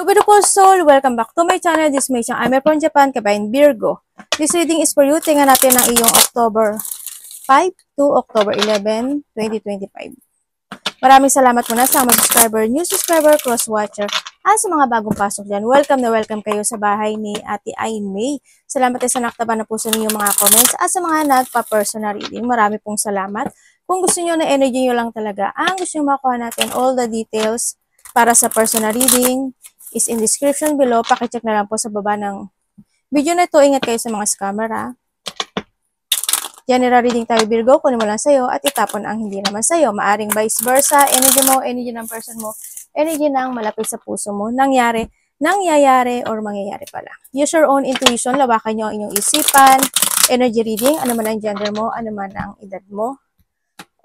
Hello beautiful soul! Welcome back to my channel. This is Mei Chang. I'm from Japan, Kabayan Virgo. This reading is for you. Tingnan natin ang iyong October 5 to October 11, 2025. Maraming salamat muna sa mga subscriber, new subscriber, cross-watcher, at sa mga bagong pasok dyan. Welcome na welcome kayo sa bahay ni Ate Aimee. Salamat din sa naktaban na po sa inyong mga comments at sa mga nagpa-personal reading. Marami pong salamat. Kung gusto nyo na energy nyo lang talaga, ang gusto nyo makuha natin, all the details para sa personal reading is in description below. Pakicheck na lang po sa baba ng video na ito. Ingat kayo sa mga scammer ha. General reading tayo Virgo, kunin mo lang sa'yo at itapon ang hindi naman sa'yo. Maaring vice versa, energy mo, energy ng person mo, energy ng malapit sa puso mo, nangyayari or mangyayari pala. Use your own intuition, lawakan nyo ang inyong isipan, energy reading, ano man ang gender mo, ano man ang edad mo.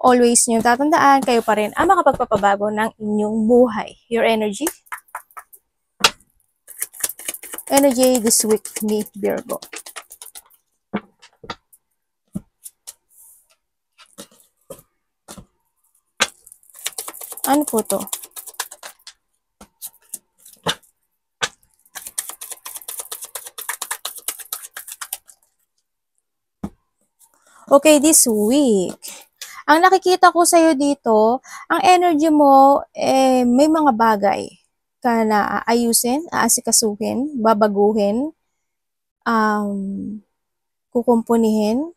Always nyo tatandaan, kayo pa rin ang makapagpapabago ng inyong buhay. Your energy this week ni Virgo. Ano po to? Okay, this week. Ang nakikita ko sa'yo dito, ang energy mo, may mga bagay ka na aayusin, aasikasuhin, babaguhin, kukumpunihin,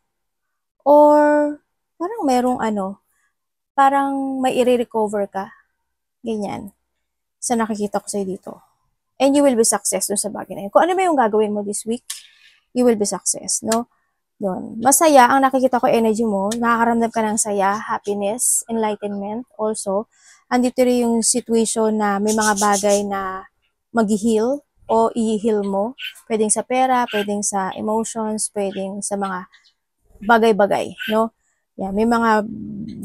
or parang merong parang may i-recover ka. Ganyan. Sa nakikita ko sa'yo dito. And you will be success dun sa bagay na yun. Kung ano ba yung gagawin mo this week, you will be success, no? Doon. Masaya, ang nakikita ko energy mo, nakakaramdam ka ng saya, happiness, enlightenment also. Andito rin yung situation na may mga bagay na mag-heal o i-heal mo. Pwedeng sa pera, pwedeng sa emotions, pwedeng sa mga bagay-bagay, no? Yeah, may mga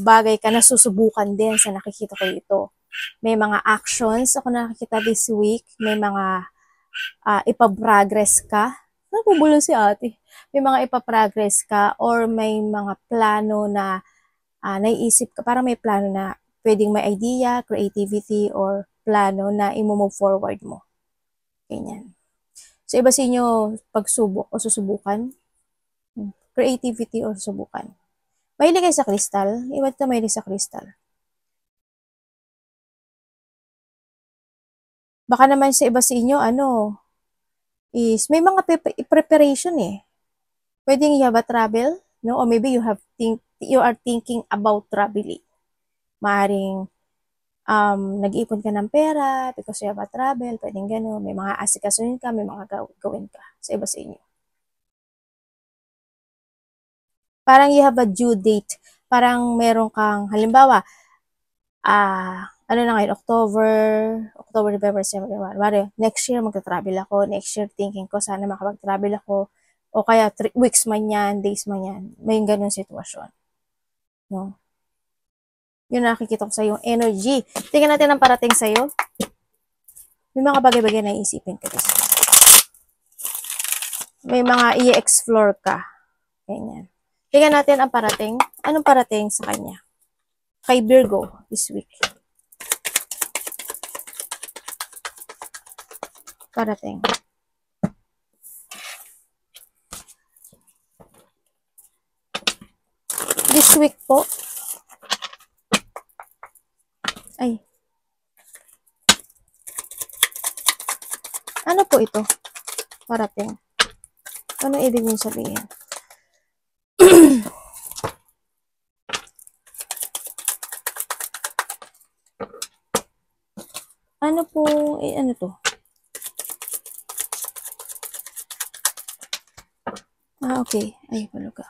bagay ka na susubukan din sa nakikita ko dito. May mga actions ako nakikita this week, may mga ipaprogress ka. Nabubulo si ate. May mga ipaprogress ka or may mga plano na naiisip ka, parang may plano na pwedeng may idea, creativity, or plano na i-move forward mo. Ganyan. So, iba sa inyo pagsubok o susubukan. Creativity or susubukan. Mahilig kayo sa kristal? Iba ito mahilig sa kristal. Baka naman sa iba sa inyo, is may mga preparation Pwedeng you have a travel, no? Or maybe you are thinking about traveling. Maaring nag-iipon ka ng pera because you have a travel, pwedeng gano'n. May mga asikasuhin ka, may mga gawin ka sa iba sa inyo. Parang you have a due date. Parang meron kang, halimbawa, ano na ngayon, October, November, December, January. Next year, magta-travel ako. Next year, thinking ko, sana makapag-travel ako. O kaya, 3 weeks man yan, days man yan. May ganun sitwasyon. No? Yun nakikita ko sa yung energy. Tingnan natin ang parating sa'yo. May mga bagay-bagay na iisipin ka. May mga i-explore ka. Ganyan. Tingnan natin ang parating. Anong parating sa kanya? Kay Virgo this week. Parating. This week po. Ay. Ano po ito? Parating. Ano ibig nyo sabihin? Ano po, ano to? Okay. Ay, wala ka.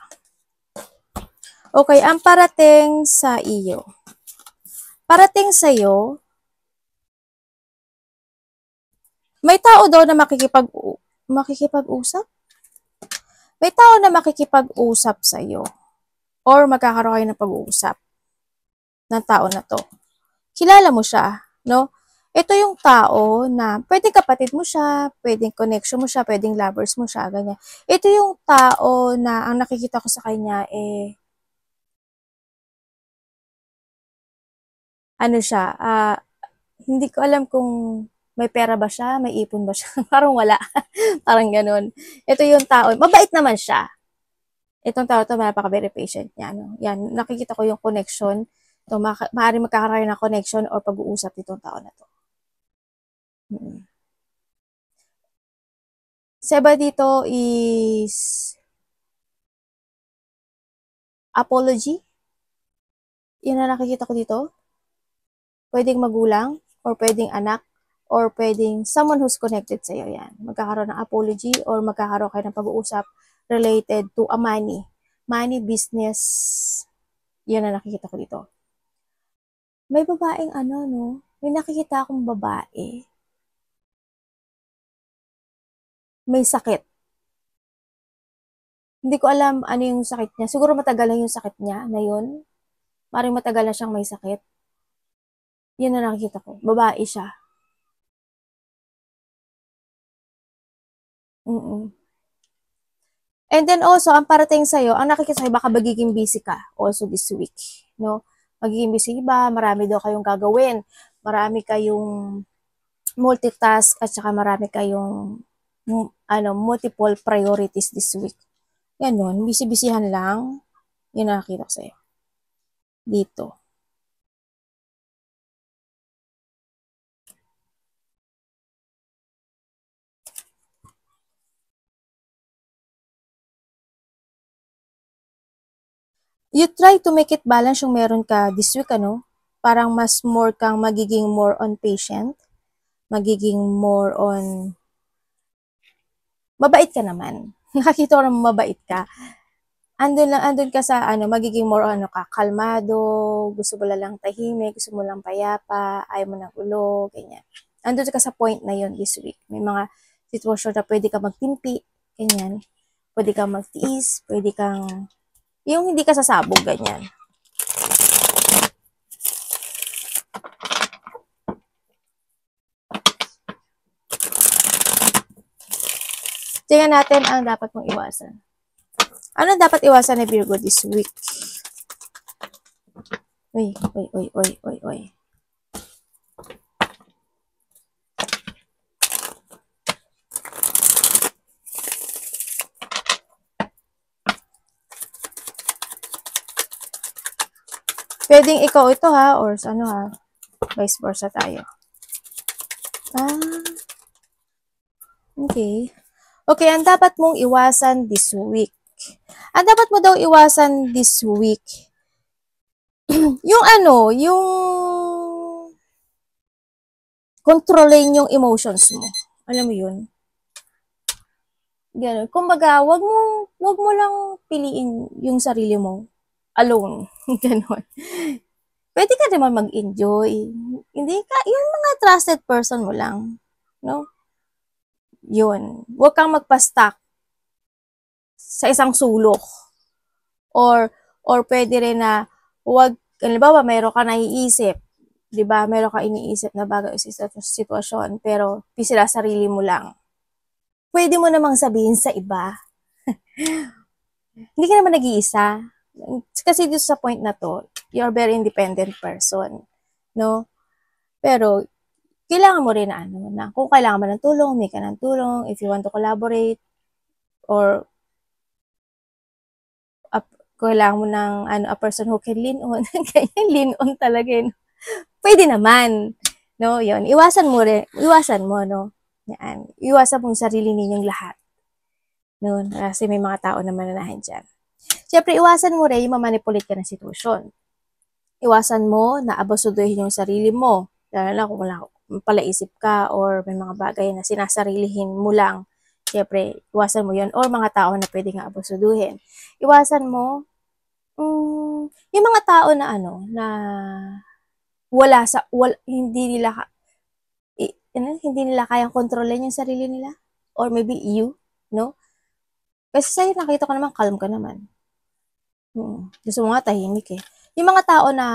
Okay, ang parating sa iyo. Parating sa iyo, may tao daw na makikipag-usap? May tao na makikipag-usap sa iyo. Or magkakaroon kayo ng pag-uusap ng tao na to. Kilala mo siya, no? Ito yung tao na pwedeng kapatid mo siya, pwedeng connection mo siya, pwedeng lovers mo siya, ganyan. Ito yung tao na ang nakikita ko sa kanya ano siya, hindi ko alam kung May pera ba siya? May ipon ba siya? Parang wala. Parang ganun. Ito yung tao. Mabait naman siya. Itong tao to, napaka-very patient niya. No? Yan, nakikita ko yung connection. So, maaari magkakaroon ng connection or pag-uusap itong tao na to. Seba dito is apology. Yan na nakikita ko dito. Pwedeng magulang, or pwedeng anak, or pwedeng someone who's connected sa'yo. Yan. Magkakaroon ng apology or magkakaroon kayo ng pag-uusap related to a money. Money, business. Yan na nakikita ko dito. May babaeng ano, no? May nakikita akong babae. May sakit. Hindi ko alam ano yung sakit niya. Siguro matagal na yung sakit niya na yun. Maring matagal na siyang may sakit. Yan na nakikita ko. Babae siya. And then also, ang parating sa'yo, ang nakikita sa'yo, baka magiging busy ka also this week. No? Magiging busy ba? Marami daw kayong gagawin. Marami kayong multitask at saka marami kayong multiple priorities this week. Yan yun. Busy-busyhan lang. Yan nakikita ko sa'yo. Dito. You try to make it balance yung meron ka this week, ano? Parang mas more kang magiging more on patient. Magiging more on mabait ka naman. Nakakita ko na mabait ka. Andun ka sa magiging more on ka, kalmado, gusto mo lang tahimik, gusto mo lang payapa, ayaw mo ng ulo, ganyan. Andun ka sa point na yon this week. May mga sitwasyon na pwede ka magtimpi, ganyan. Pwede kang magtiis, pwede kang, yung hindi ka sasabog, ganyan. Tingnan natin ang dapat mong iwasan. Ano dapat iwasan ni Virgo this week? Uy. Pwedeng ikaw ito ha, or vice versa tayo. Okay. Okay, ang dapat mong iwasan this week. Ang dapat mo daw iwasan this week, yung controlling yung emotions mo. Alam mo yun? Ganun. Kumbaga, wag mo lang piliin yung sarili mo alone. Ganun. Pwede ka naman mag-enjoy. Hindi ka, yung mga trusted person mo lang. No? Yun. Huwag kang magpa-stuck sa isang sulok. Or pwede rin na, halimbawa, mayroon ka naiisip. Diba? Mayroon ka iniisip na bagay sa sitwasyon, pero sila sarili mo lang. Pwede mo namang sabihin sa iba. Hindi ka naman nag-iisa. Kasi dito sa point na to, you're a very independent person. No? Pero, kailangan mo rin na kung kailangan mo ng tulong, may ka ng tulong, if you want to collaborate, or kailangan mo ng a person who can lean on, ganyan, lean on talaga yun. Pwede naman. No, yun. Iwasan mo, no? Yan. Iwasan mong sarili ninyong lahat. No? Kasi may mga tao na mananahan dyan. Siyempre, iwasan mo rin yung mamanipulate ka ng sitwasyon. Iwasan mo na abusuduhin yung sarili mo. Lalo na kung wala palaisip ka or may mga bagay na sinasarilihin mo lang. Siyempre, iwasan mo yun. Or mga tao na pwede nga abusuduhin. Iwasan mo yung mga tao na hindi nila kayang kontrolin yung sarili nila. Or maybe you, no? Kasi sa'yo nakita ko naman, calm ka naman. Gusto mo nga tahimik eh. Yung mga tao na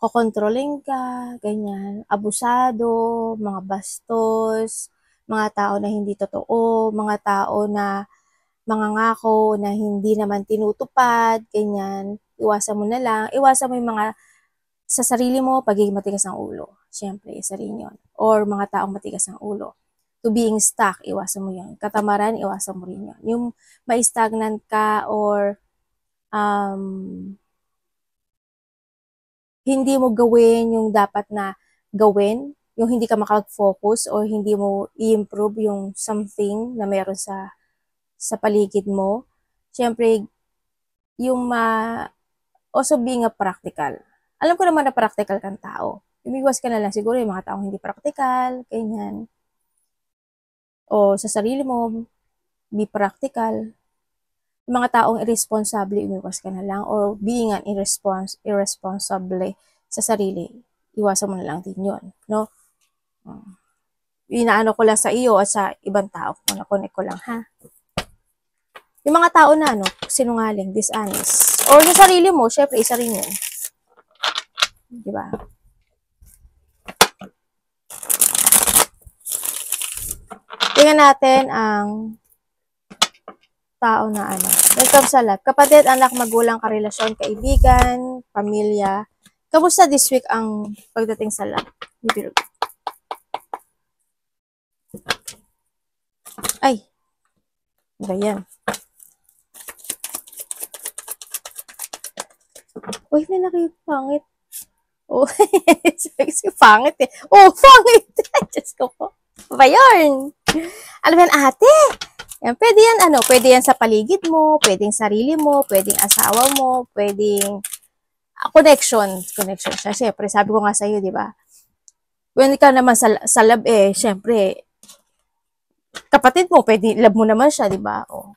kokontrolling ka, ganyan, abusado, mga bastos, mga tao na hindi totoo, mga tao na mangangako na hindi naman tinutupad, ganyan, iwasan mo na lang. Iwasan mo yung mga sa sarili mo, pagiging matigas ang ulo. Siyempre, isa rin yun. Or mga taong matigas ang ulo. To being stuck, iwasan mo yun. Katamaran, iwasan mo rin yun. Yung ma-stagnant ka or hindi mo gawin yung dapat na gawin, yung hindi ka makapag-focus or hindi mo i-improve yung something na meron sa paligid mo. Siyempre, yung also being a practical. Alam ko naman na practical kang tao. Umiwas ka na lang siguro yung mga taong hindi practical, ganyan. O sa sarili mo, be practical. Yung mga taong irresponsible, umiwas ka na lang. Or being an irresponsible sa sarili, iwasan mo na lang din yun. No? Inaano ko lang sa iyo at sa ibang tao. Connect ko lang, ha? Yung mga tao na, sinungaling, dishonest. Or sa sarili mo, syempre, isa rin yun. Diba? Tingnan natin ang tao na when it comes sa love. Kapatid, anak, magulang, karelasyon, kaibigan, pamilya. Kamusta this week ang pagdating sa love? Ay, ba yan? Uy, may nakipangit. Oh, pangit eh. Oh, pangit. Diyos ko po. Ba yun? Alam yan, ate. Yan, pwede yan sa paligid mo, pwedeng sarili mo, pwedeng asawa mo, pwedeng connection siya. Siyempre, sabi ko nga sa iyo, di ba? When ka naman sa love, siyempre, kapatid mo, pwede, love mo naman siya, di ba? O,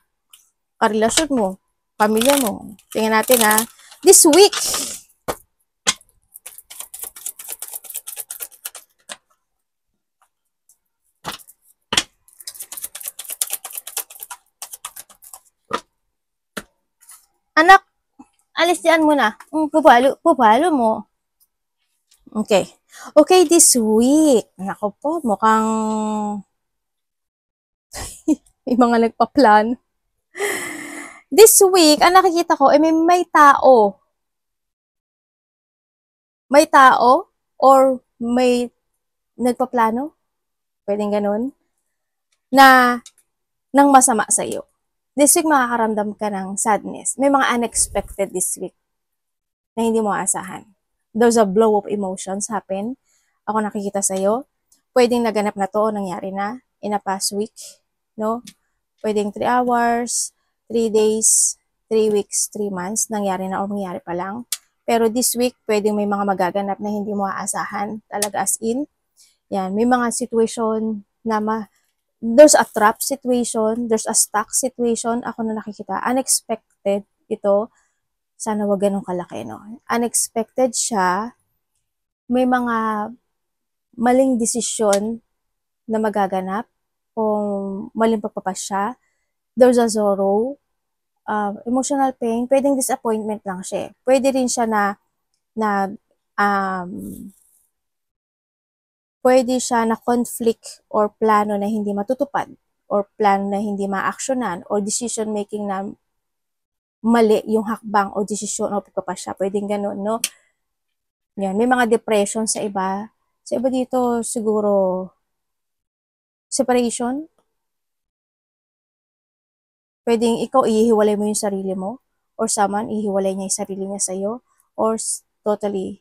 karelasyon mo, pamilya mo. Tingnan natin, ha. This week, anak, alis diyan mo na. Pupalo mo. Okay. Okay, this week. Nako po, mukhang may mga nagpa-plan. This week, ang nakikita ko, may tao. May tao or may nagpa-plano. Pwedeng ganun. Na nang masama sa iyo. This week, makakaramdam ka ng sadness. May mga unexpected this week na hindi mo aasahan. There's a blow of emotions happen. Ako nakikita sa iyo. Pwedeng naganap na to o nangyari na in a past week. No? Pwedeng 3 hours, 3 days, 3 weeks, 3 months. Nangyari na o mangyari pa lang. Pero this week, pwedeng may mga magaganap na hindi mo aasahan. Talaga as in. Yan. May mga situation na there's a trap situation, there's a stuck situation, ako na nakikita, unexpected ito, sana wag ganun kalaki, no? Unexpected siya, may mga maling desisyon na magaganap, o maling pagpapasya, there's a sorrow, emotional pain, pwedeng disappointment lang siya. Pwede rin siya pwede siya na conflict or plano na hindi matutupad or plano na hindi ma-actionan or decision making na mali yung hakbang o desisyon o pagpapasya. Pwedeng ganun, no? Yan. May mga depression sa iba. Sa iba dito, siguro, separation. Pwedeng ikaw ihiwalay mo yung sarili mo or someone ihiwalay niya yung sarili niya sa'yo or totally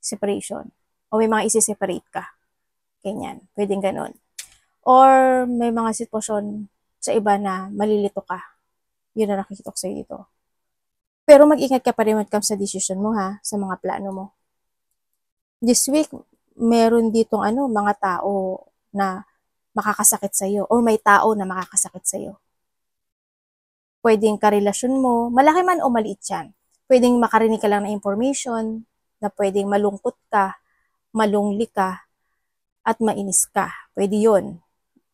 separation. O may mga isi-separate ka. Ganyan. Pwedeng ganun. Or may mga sitwasyon sa iba na malilito ka. Yun na nakikita ko sa'yo dito. Pero mag-ingat ka pa rin when it comes sa decision mo, ha, sa mga plano mo. This week, meron ditong mga tao na makakasakit sa'yo or may tao na makakasakit sa'yo. Pwedeng karelasyon mo, malaki man o maliit yan. Pwedeng makarinig ka lang na information na pwedeng malungkot ka, malungli ka, at mainis ka. Pwede yun.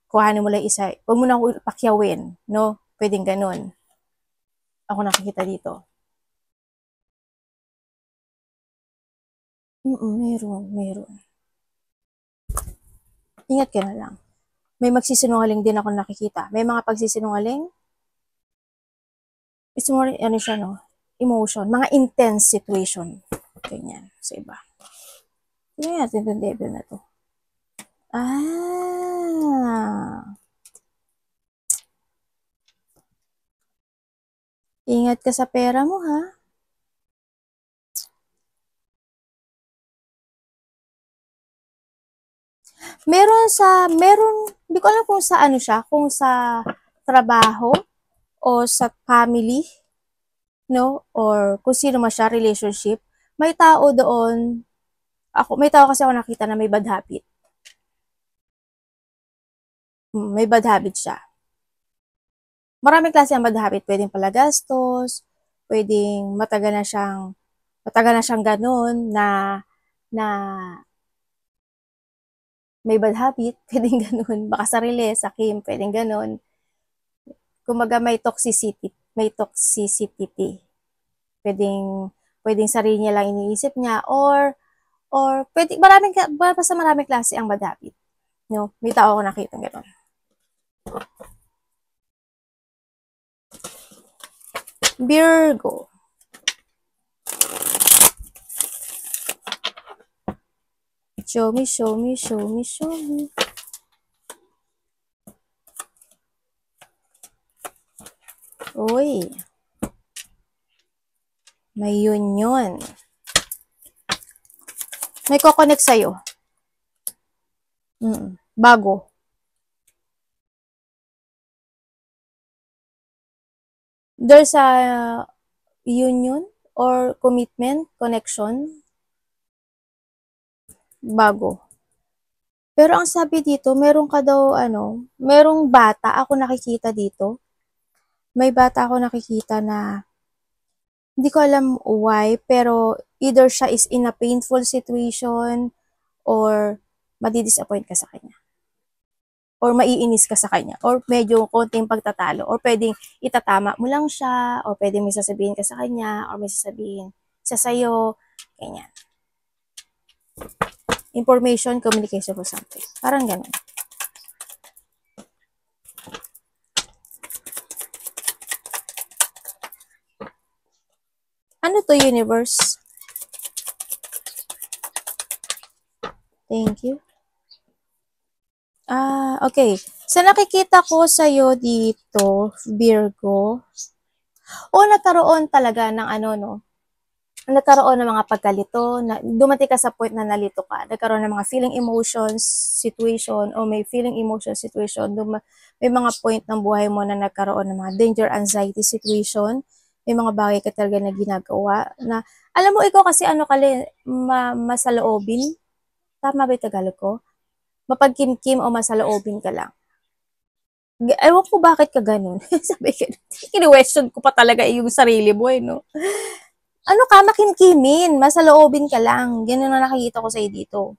Kuhanin mo lang isa. Huwag mo na pakyawin, no? Pwedeng ganun. Ako nakikita dito. Meron. Ingat ka na lang. May magsisinungaling din ako nakikita. May mga pagsisinungaling. It's more, emotion. Mga intense situation. Ganyan, sa iba. Tingnan natin itong devil na to. Ingat ka sa pera mo, ha? Hindi ko alam kung sa ano siya, kung sa trabaho o sa family, no? Or kung sino man siya, relationship. May tao doon, may tao kasi ako nakita na may bad habit. May bad habit siya. Maraming klase ang bad habit. Pwedeng palagastos, pwedeng matagal na siyang ganun na may bad habit, pwedeng ganun. Baka sarili, sakim, pwedeng ganun. Kumaga may toxicity. Pwedeng sarili niya lang iniisip niya or basta maraming klase ang bad habit. No? May tao ako nakita gano'n. Virgo. Show me, show me, show me, show me. Uy. May union. May kokonek sa'yo. Bago. There's a union or commitment, connection. Bago. Pero ang sabi dito, meron ka daw, merong bata ako nakikita dito. May bata ako nakikita na, hindi ko alam why, pero either siya is in a painful situation, or madidisappoint ka sa kanya. Or maiinis ka sa kanya. Or medyo konting pagtatalo. Or pwedeng itatama mo lang siya, or pwedeng may sasabihin ka sa kanya, or may sasabihin siya sa'yo, ganyan. Information, communication, or something. Parang ganun. Ano to, universe? Thank you. Okay. Sa nakikita ko sa'yo dito, Virgo, nagkaroon talaga ng nagkaroon ng mga pagkalito, dumating ka sa point na nalito ka, nagkaroon ng mga feeling emotions, situation, o may feeling emotion situation, may mga point ng buhay mo na nagkaroon ng mga danger, anxiety situation, may mga bagay ka talaga na ginagawa, na, alam mo, ikaw kasi masaloobin, tama ba yung Tagalog ko? Mapagkimkim o masaloobin ka lang. Ewan ko bakit ka ganun. Sabi ko, kini-question ko pa talaga yung sarili mo, no? Makimkimin, masaloobin ka lang. Ganun na nakikita ko sa'yo dito.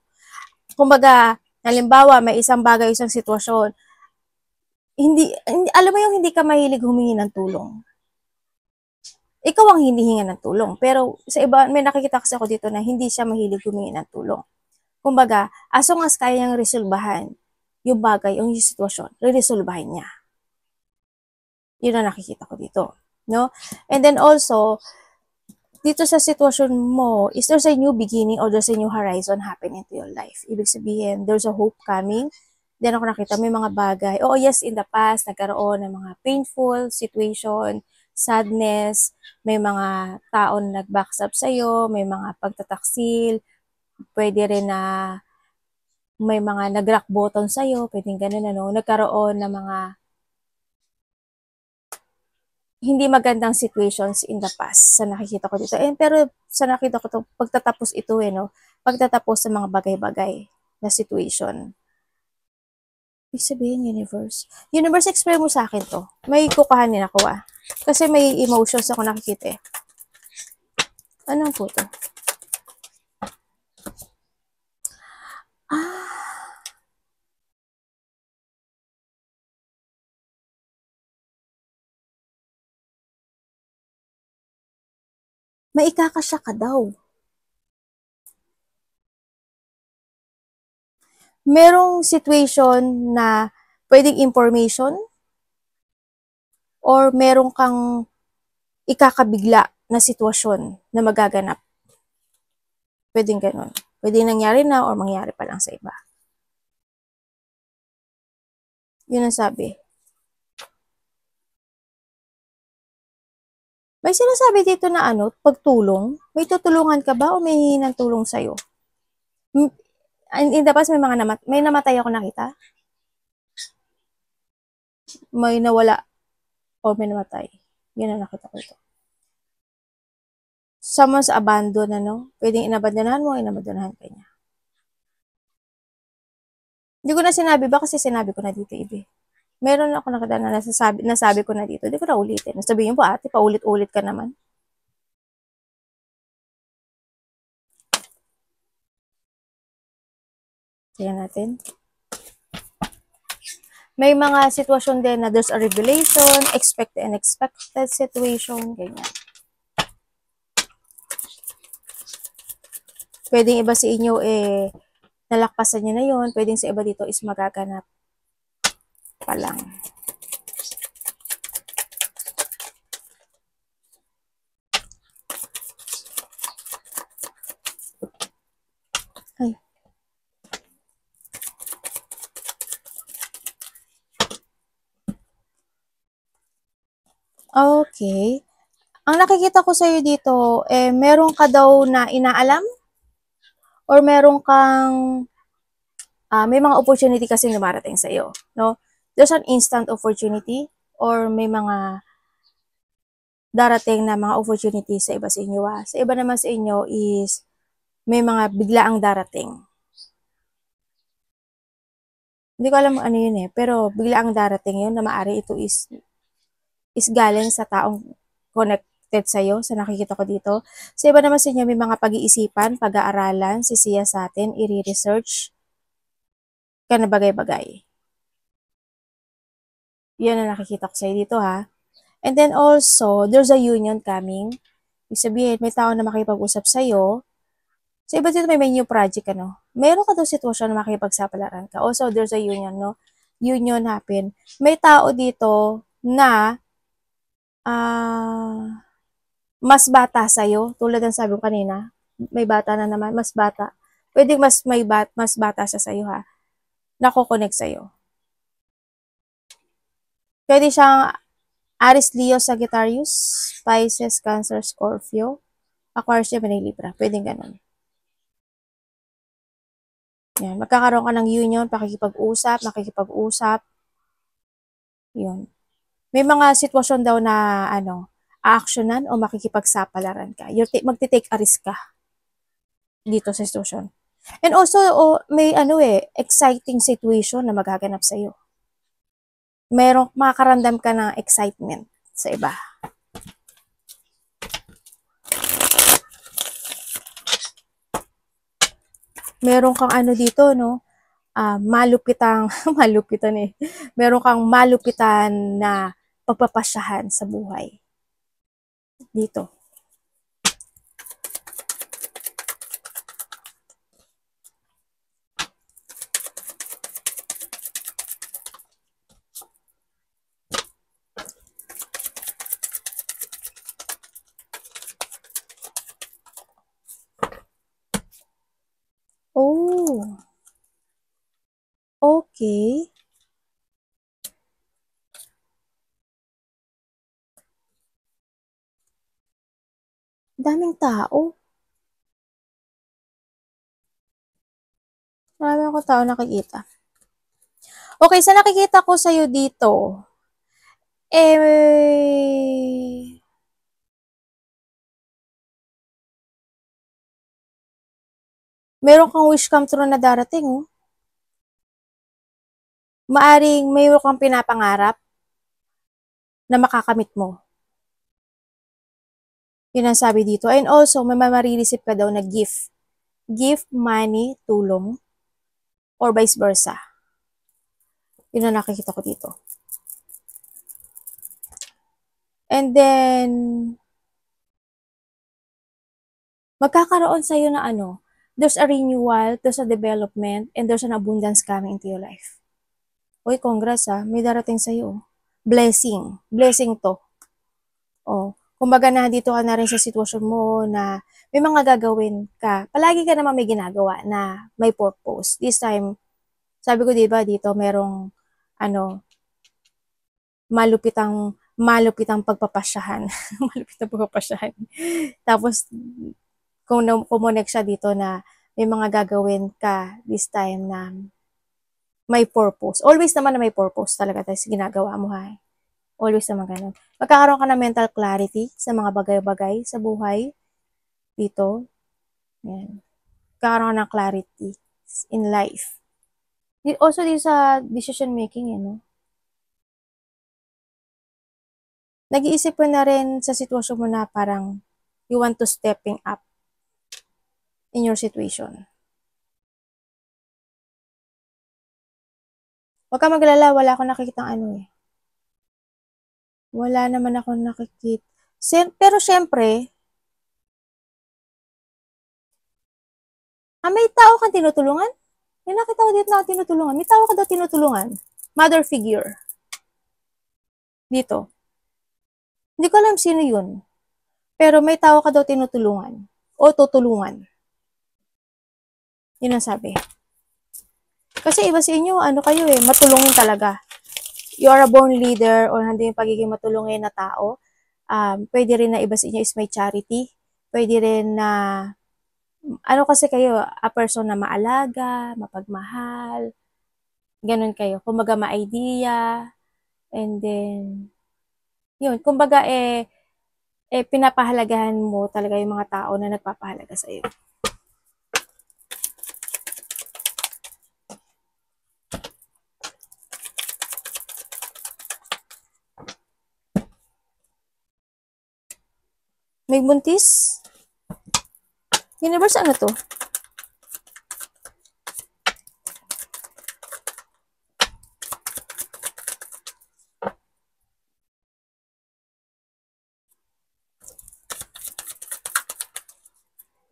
Kumbaga, halimbawa, may isang bagay, isang sitwasyon, alam mo yung hindi ka mahilig humingi ng tulong. Ikaw ang hinihinga ng tulong. Pero sa iba, may nakikita kasi ako dito na hindi siya mahilig humingi ng tulong. Kumbaga, as long as kaya niyang resolbahan yung bagay, yung sitwasyon, re-resolbahin niya. Yun ang nakikita ko dito. No? And then also, dito sa sitwasyon mo, is there's a new beginning or there's a new horizon happening to your life. Ibig sabihin, there's a hope coming. Then ako nakita, may mga bagay. Yes, in the past, nagkaroon ng mga painful situation, sadness, may mga taon nag-backstab sa'yo, may mga pagtataksil, pwede rin na may mga nag-rock bottom sa'yo, pwedeng ganun, nagkaroon ng mga hindi magandang situations in the past sa nakikita ko dito. Pero sa nakita ko to, pagtatapos ito pagtatapos sa mga bagay-bagay na situation. Ibig sabihin, universe. Universe, explain mo sa akin to. May kukuhanin ako Kasi may emotions ako nakikita Ano po to? May ikakasya ka daw. Merong situation na pwedeng information or merong kang ikakabigla na sitwasyon na magaganap. Pwedeng ganun. Pwedeng nangyari na or mangyari pa lang sa iba. Yun ang sabi. May sinasabi dito na ano, pagtulong. May tutulungan ka ba o may hihingi ng tulong sa'yo? In the past, may namatay ako nakita. May nawala o may namatay. Yun ang nakita ko ito. Someone's abandoned, ano? Pwedeng inabandonahan mo, inabandonahan ka niya. Hindi ko na sinabi ba kasi sinabi ko na dito, ibe. Meron ako nakita na nasabi ko na dito. Hindi ko na ulitin. Sabihin po, ate, paulit-ulit ka naman. Tingnan natin. May mga sitwasyon din na there's a revelation, expected and unexpected situation, ganyan. Pwedeng iba sa inyo nalakpasan niyo na yon, pwedeng sa iba dito is magaganap pa lang. Ay. Okay. Ang nakikita ko sa'yo dito, meron ka daw na inaalam? Or meron kang, may mga opportunity kasi dumarating sa'yo, no? There's an instant opportunity or may mga darating na mga opportunity sa iba sa inyo. Sa iba naman sa inyo is may mga biglaang darating. Hindi ko alam ano yun pero biglaang darating yun na maaari ito is galing sa taong connected sa'yo, sa nakikita ko dito. Sa iba naman sa inyo, may mga pag-iisipan, pag-aaralan, sisiya sa atin, i-research, ka na bagay-bagay. Yan ang nakikita ko sa'yo dito, ha. And then also, there's a union coming. Ibig sabihin, may tao na makipag-usap sa'yo. So, iba dito may new project, ano. Meron ka daw sitwasyon na makipagsapalaran ka. Also, there's a union, no. Union happen. May tao dito na mas bata sa'yo. Tulad ng sabi ko kanina, may bata na naman, mas bata. Pwede mas bata siya sa'yo, ha. Nako-connect sa'yo. Pwede siyang Aries, Leo, Sagittarius, Pisces, Cancer, Scorpio, Aquarius, Gemini, Libra. Pwedeng ganun. Yan. Magkakaroon ka ng union, makikipag-usap. Yun. May mga sitwasyon daw na, actionan o makikipagsapalaran ka. Magti-take a risk ka dito sa sitwasyon. And also, may exciting situation na magaganap sa'yo. Makakarandam ka ng excitement sa iba. Meron kang dito, no? Malupitan Meron kang malupitan na pagpapasyahan sa buhay. Dito. Oh. Okay. Daming tao. Marami akong tao nakikita. Okay, sa nakikita ko sa'yo dito, meron kang wish come true na darating, oh. Maaring mayroon kang pinapangarap na makakamit mo. Yun ang sabi dito. And also, may marireceive ka daw na gift. Gift, money, tulong, or vice versa. Yun ang nakikita ko dito. And then, magkakaroon sa'yo na there's a renewal, there's a development, and there's an abundance coming into your life. Uy, congrats, ha. May darating sa'yo. Blessing. Blessing to. Kumbaga nandito ka na rin sa sitwasyon mo na may mga gagawin ka. Palagi ka naman may ginagawa na may purpose. This time, sabi ko 'di ba dito merong ano, malupitang pagpapasyahan. Malupitang pagpapasyahan. Tapos kumonek siya dito na may mga gagawin ka this time na may purpose. Always naman na may purpose talaga tayo sa ginagawa mo ha. Always naman ganun. Magkakaroon ka ng mental clarity sa mga bagay-bagay sa buhay dito. Yan. Magkakaroon ka ng clarity in life. Also, din sa decision making, no? Nag-iisip ko na rin sa sitwasyon mo na parang you want to stepping up in your situation. Huwag ka maglala, wala akong nakikitang ano eh. Wala naman ako nakikita. Pero syempre, may tao kang tinutulungan? May nakita ko dito na tinutulungan. May tao ka daw tinutulungan. Mother figure. Dito. Hindi ko alam sino yun. Pero may tao ka daw tinutulungan. O tutulungan. Yun ang sabi. Kasi iba sa inyo, ano kayo eh, matulungin talaga. You are a born leader or hindi yung pagiging matulungin na tao. Pwede rin na iba sa inyo is may charity. Pwede rin na, ano kasi kayo, a person na maalaga, mapagmahal, ganun kayo. Kumbaga ma-idea, and then, yun, kumbaga pinapahalagahan mo talaga yung mga tao na nagpapahalaga sa iyo. May buntis? Universe, ano to?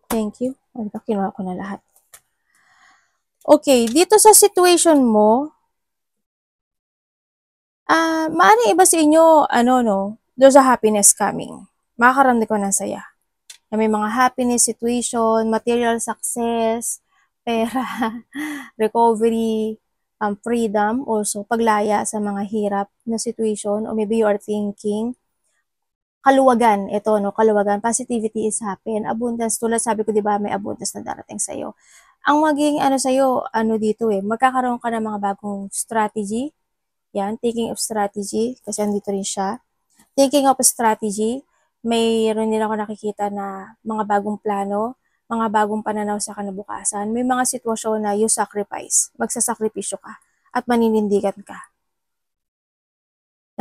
Thank you. Ano ba, kinuha ko na lahat. Okay, dito sa situation mo, maaaring iba sa inyo, there's a happiness coming. Makakaramdam ko ng saya. Na may mga happiness situation, material success, pera, recovery, freedom, also paglaya sa mga hirap na situation, or maybe you are thinking, kaluwagan, ito, no, kaluwagan, positivity is happen, abundance, tulad sabi ko, di ba, may abundance na darating sa'yo. Ang maging, sa'yo, dito magkakaroon ka ng mga bagong strategy, yan, thinking of strategy, kasi andito rin siya, thinking of strategy, mayroon din ako nakikita na mga bagong plano, mga bagong pananaw sa kinabukasan, may mga sitwasyon na you sacrifice, magsasakripisyo ka, at maninindigan ka.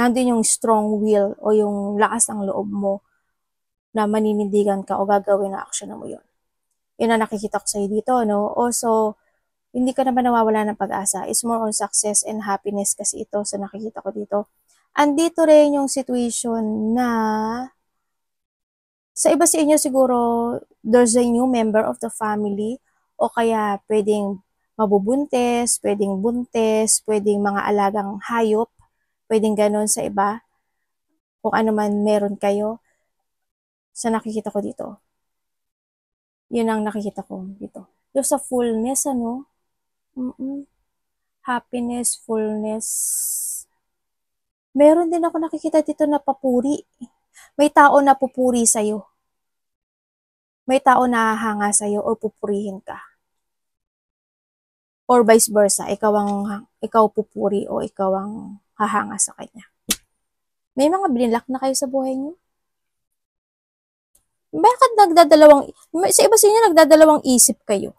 Nandun yung strong will o yung lakas ng loob mo na maninindigan ka o gagawin na action mo yun. Yun ang nakikita ko sa'yo dito, no? Also, hindi ka naman nawawala ng pag-asa. It's more on success and happiness kasi ito sa nakikita ko dito. Andito rin yung situation na sa iba sa inyo siguro, there's a new member of the family o kaya pwedeng mabubuntis, pwedeng buntis, pwedeng mga alagang hayop, pwedeng ganon sa iba. Kung ano man meron kayo sa nakikita ko dito. Yun ang nakikita ko dito. There's a fullness, happiness, fullness. Meron din ako nakikita dito na papuri. May tao na pupuri sa'yo. May tao na hahanga sa'yo or pupurihin ka. Or vice versa, ikaw pupuri o ikaw ang hahanga sa kanya. May mga binilak na kayo sa buhay niyo? Bakit sa iba sa inyo nagdadalawang isip kayo?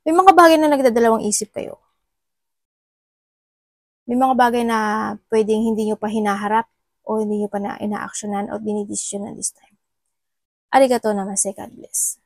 May mga bagay na nagdadalawang isip kayo. May mga bagay na pwedeng hindi nyo pa hinaharap o hindi nyo pa na ina-actionan o dinidesisyonan this time. Arigato namaste, God bless.